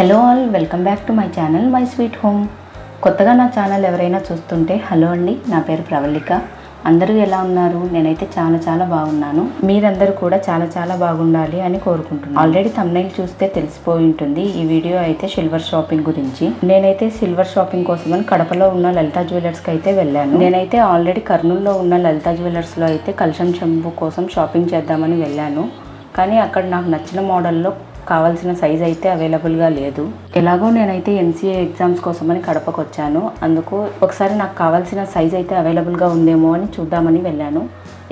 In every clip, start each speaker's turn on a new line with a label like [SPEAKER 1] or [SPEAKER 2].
[SPEAKER 1] Hello all, welcome back to my channel my sweet home. కొత్తగా నా channel ఎవరైనా చూస్తుంటే హలో అండి, నా పేరు ప్రవళిక. అందరూ ఎలా ఉన్నారు? నేనైతే చాలా బాగున్నాను. మీరందరూ కూడా చాలా బాగుండాలి అని కోరుకుంటున్నాను. ఆల్రెడీ థంబ్నెయిల్ చూస్తే తెలిసిపోయి ఉంటుంది. ఈ వీడియో అయితే సిల్వర్ షాపింగ్ గురించి. నేనైతే సిల్వర్ షాపింగ్ కోసమని కడపలో ఉన్న లలితా జ్యువెలర్స్కి అయితే వెళ్ళాను. నేనైతే ఆల్రెడీ కర్నూలులో ఉన్న లలితా జ్యువెలర్స్లో అయితే కలశం చెంబు కోసం షాపింగ్ చేద్దామని వెళ్ళాను. కానీ అక్కడ నాకు నచ్చిన మోడల్లో కావాల్సిన సైజ్ అయితే అవైలబుల్గా లేదు. ఎలాగో నేనైతే ఎంసీఏ ఎగ్జామ్స్ కోసమని కడపకు వచ్చాను. అందుకు ఒకసారి నాకు కావాల్సిన సైజ్ అయితే అవైలబుల్గా ఉందేమో అని చూద్దామని వెళ్ళాను.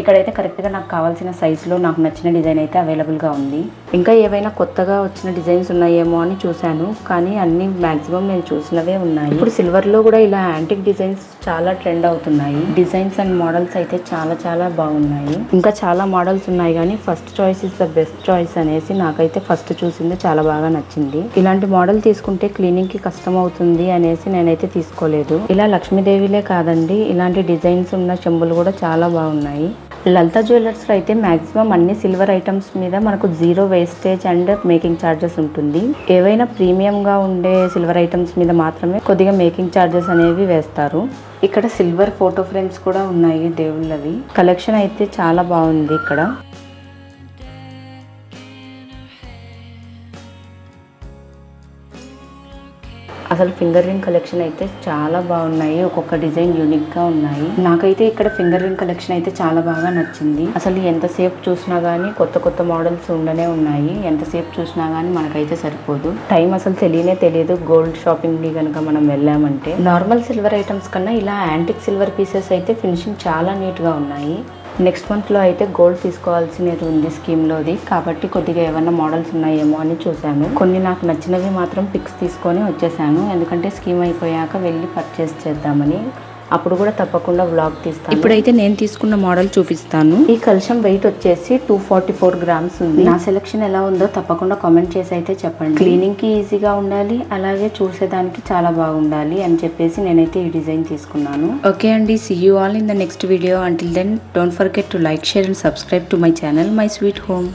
[SPEAKER 1] ఇక్కడైతే కరెక్ట్గా నాకు కావాల్సిన సైజులో నాకు నచ్చిన డిజైన్ అయితే అవైలబుల్గా ఉంది. ఇంకా ఏవైనా కొత్తగా వచ్చిన డిజైన్స్ ఉన్నాయేమో అని చూశాను, కానీ అన్ని మ్యాక్సిమం నేను చూసినవే ఉన్నాయి. ఇప్పుడు సిల్వర్లో కూడా ఇలా యాంటిక్ డిజైన్స్ చాలా ట్రెండ్ అవుతున్నాయి. డిజైన్స్ అండ్ మోడల్స్ అయితే చాలా బాగున్నాయి. ఇంకా చాలా మోడల్స్ ఉన్నాయి, కానీ first choice is the best choice అనేసి నాకైతే ఫస్ట్ చూసింది చాలా బాగా నచ్చింది. ఇలాంటి మోడల్ తీసుకుంటే క్లీనింగ్ కి కష్టం అవుతుంది అనేసి నేనైతే తీసుకోలేదు. ఇలా లక్ష్మీదేవిలే కాదండి, ఇలాంటి డిజైన్స్ ఉన్న చెంబులు కూడా చాలా బాగున్నాయి. లలితా జ్యువెలర్స్లో అయితే మ్యాక్సిమం అన్ని సిల్వర్ ఐటమ్స్ మీద మనకు 0 వేస్టేజ్ అండ్ మేకింగ్ ఛార్జెస్ ఉంటుంది. ఏవైనా ప్రీమియంగా ఉండే సిల్వర్ ఐటమ్స్ మీద మాత్రమే కొద్దిగా మేకింగ్ ఛార్జెస్ అనేవి వేస్తారు. ఇక్కడ సిల్వర్ ఫోటో ఫ్రేమ్స్ కూడా ఉన్నాయి దేవుళ్ళవి. కలెక్షన్ అయితే చాలా బాగుంది ఇక్కడ. అసలు ఫింగర్ రింగ్ కలెక్షన్ అయితే చాలా బాగున్నాయి. ఒక్కొక్క డిజైన్ యూనిక్గా ఉన్నాయి. నాకైతే ఇక్కడ ఫింగర్ రింగ్ కలెక్షన్ అయితే చాలా బాగా నచ్చింది. అసలు ఎంతసేపు చూసినా కానీ కొత్త మోడల్స్ ఉండనే ఉన్నాయి. ఎంతసేపు చూసినా కానీ మనకైతే సరిపోదు. టైం అసలు తెలియదు గోల్డ్ షాపింగ్ కి కనుక మనం వెళ్ళామంటే. నార్మల్ సిల్వర్ ఐటమ్స్ కన్నా ఇలా యాంటిక్ సిల్వర్ పీసెస్ అయితే ఫినిషింగ్ చాలా నీట్గా ఉన్నాయి. నెక్స్ట్ మంత్లో అయితే గోల్డ్ తీసుకోవాల్సినది ఉంది స్కీమ్లోది, కాబట్టి కొద్దిగా ఏమన్నా మోడల్స్ ఉన్నాయేమో అని చూశాను. కొన్ని నాకు నచ్చినవి మాత్రం పిక్స్ తీసుకొని వచ్చేసాను, ఎందుకంటే స్కీమ్ అయిపోయాక వెళ్ళి పర్చేస్ చేద్దామని. అప్పుడు కూడా తప్పకుండా వ్లాగ్ తీస్తాను. ఇప్పుడైతే నేను తీసుకున్న మోడల్ చూపిస్తాను. ఈ కలశం వెయిట్ వచ్చేసి 244 గ్రామ్స్ ఉంది. నా సెలెక్షన్ ఎలా ఉందో తప్పకుండా కామెంట్ చేసి అయితే చెప్పండి. క్లీనింగ్ కి ఈజీగా ఉండాలి, అలాగే చూసేదానికి చాలా బాగుండాలి అని చెప్పేసి నేనైతే ఈ డిజైన్ తీసుకున్నాను. ఓకే అండి, see you all in the next video. Until then don't forget to like, share and subscribe to my channel my sweet home.